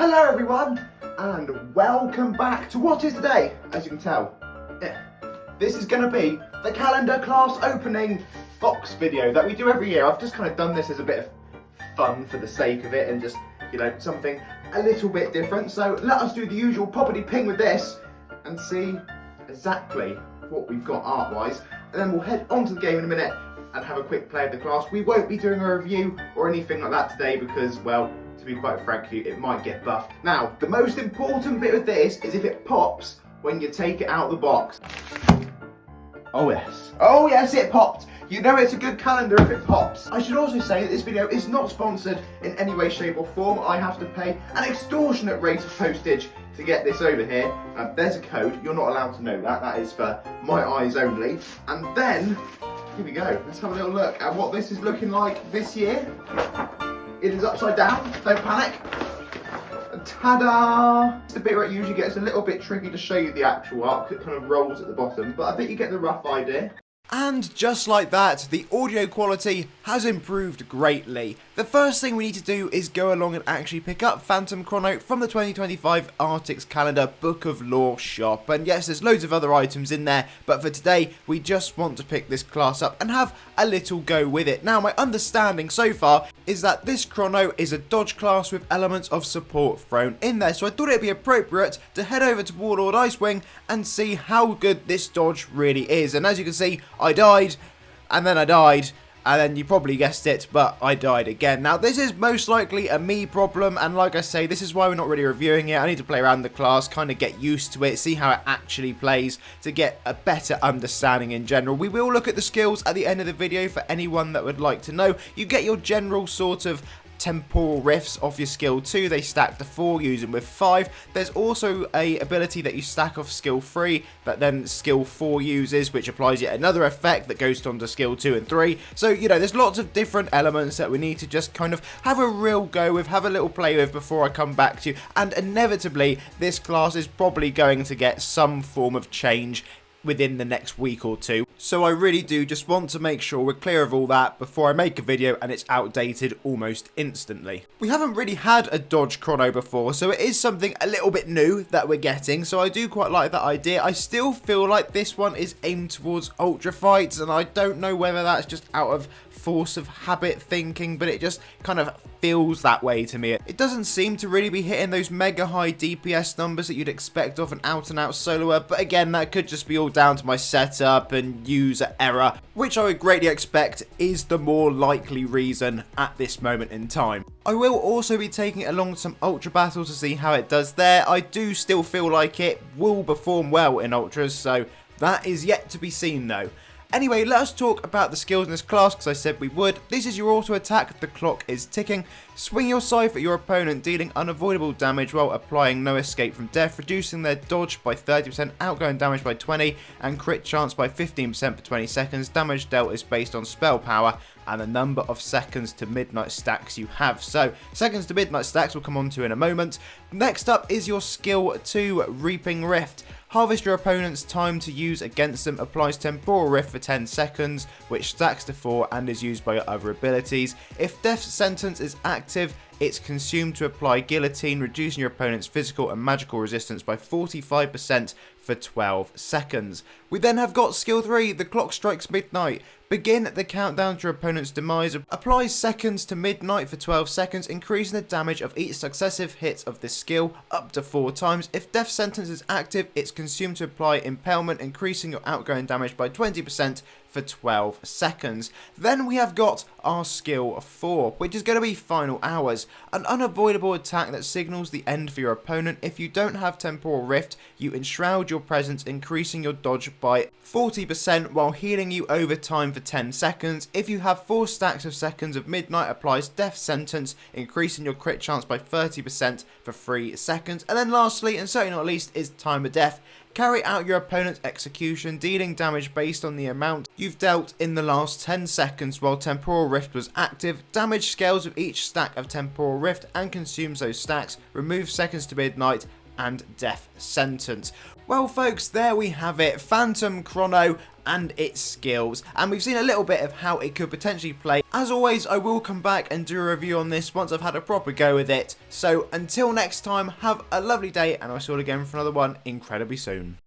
Hello everyone, and welcome back to what is today. As you can tell, this is going to be the calendar class opening box video that we do every year. I've just kind of done this as a bit of fun for the sake of it and just, you know, something a little bit different. So let us do the usual poppity ping with this and see exactly what we've got art-wise. And then we'll head on to the game in a minute and have a quick play of the class. We won't be doing a review or anything like that today because, well, to be quite frank, it might get buffed. Now, the most important bit of this is if it pops when you take it out of the box. Oh yes, it popped. You know it's a good calendar if it pops. I should also say that this video is not sponsored in any way, shape or form. I have to pay an extortionate rate of postage to get this over here. There's a code, you're not allowed to know that. That is for my eyes only. And then, here we go. Let's have a little look at what this is looking like this year. It is upside down, don't panic. Ta-da! It's the bit where it usually gets a little bit tricky to show you the actual art, because it kind of rolls at the bottom, but I think you get the rough idea. And just like that, the audio quality has improved greatly. The first thing we need to do is go along and actually pick up Phantom Chrono from the 2025 Artix Calendar Book of Lore shop. And yes, there's loads of other items in there, but for today, we just want to pick this class up and have a little go with it. Now, my understanding so far is that this Chrono is a dodge class with elements of support thrown in there, so I thought it'd be appropriate to head over to Warlord Icewing and see how good this dodge really is. And as you can see, I died, and then I died, and then you probably guessed it, but I died again. Now, this is most likely a me problem, and like I say, this is why we're not really reviewing it. I need to play around the class, kind of get used to it, see how it actually plays, to get a better understanding in general. We will look at the skills at the end of the video for anyone that would like to know. You get your general sort of temporal rifts off your skill 2, they stack to 4 using with 5. There's also a ability that you stack off skill 3 that then skill 4 uses, which applies yet another effect that goes on to skill 2 and 3. So, you know, there's lots of different elements that we need to just kind of have a real go with, have a little play with before I come back to you. And inevitably, this class is probably going to get some form of change within the next week or two. So I really do just want to make sure we're clear of all that before I make a video and it's outdated almost instantly. We haven't really had a dodge chrono before, so it is something a little bit new that we're getting, so I do quite like that idea. I still feel like this one is aimed towards ultra fights, and I don't know whether that's just out of force of habit thinking, but it just kind of feels that way to me. It doesn't seem to really be hitting those mega high DPS numbers that you'd expect of an out and out soloer, but again, that could just be all down to my setup and user error, which I would greatly expect is the more likely reason at this moment in time. I will also be taking it along to some ultra battles to see how it does there. I do still feel like it will perform well in ultras, so that is yet to be seen though. Anyway, let us talk about the skills in this class, because I said we would. This is your auto attack, the clock is ticking. Swing your scythe at your opponent, dealing unavoidable damage while applying no escape from death, reducing their dodge by 30%, outgoing damage by 20%, and crit chance by 15% for 20 seconds. Damage dealt is based on spell power and the number of seconds to midnight stacks you have. So, seconds to midnight stacks we'll come on to in a moment. Next up is your skill 2, Reaping Rift. Harvest your opponent's time to use against them, applies Temporal Rift for 10 seconds, which stacks to 4 and is used by your other abilities. If Death Sentence is active, it's consumed to apply Guillotine, reducing your opponent's physical and magical resistance by 45% for 12 seconds. We then have got skill 3, the clock strikes midnight. Begin the countdown to your opponent's demise. Applies seconds to midnight for 12 seconds, increasing the damage of each successive hit of this skill up to 4 times. If Death Sentence is active, it's consumed to apply Impalement, increasing your outgoing damage by 20% for 12 seconds. Then we have got our skill 4, which is going to be Final Hours, an unavoidable attack that signals the end for your opponent. If you don't have Temporal Rift, you enshroud your presence, increasing your dodge by 40% while healing you over time for 10 seconds. If you have 4 stacks of seconds of midnight, applies Death Sentence, increasing your crit chance by 30% for 3 seconds. And then lastly, and certainly not least, is Time of Death. Carry out your opponent's execution, dealing damage based on the amount you've dealt in the last 10 seconds while Temporal Rift was active. Damage scales with each stack of Temporal Rift and consumes those stacks. Remove seconds to midnight and Death Sentence. Well folks, there we have it. Phantom Chrono, and its skills, and we've seen a little bit of how it could potentially play. As always, I will come back and do a review on this once I've had a proper go with it. So until next time, have a lovely day, and I'll see you all again for another one incredibly soon.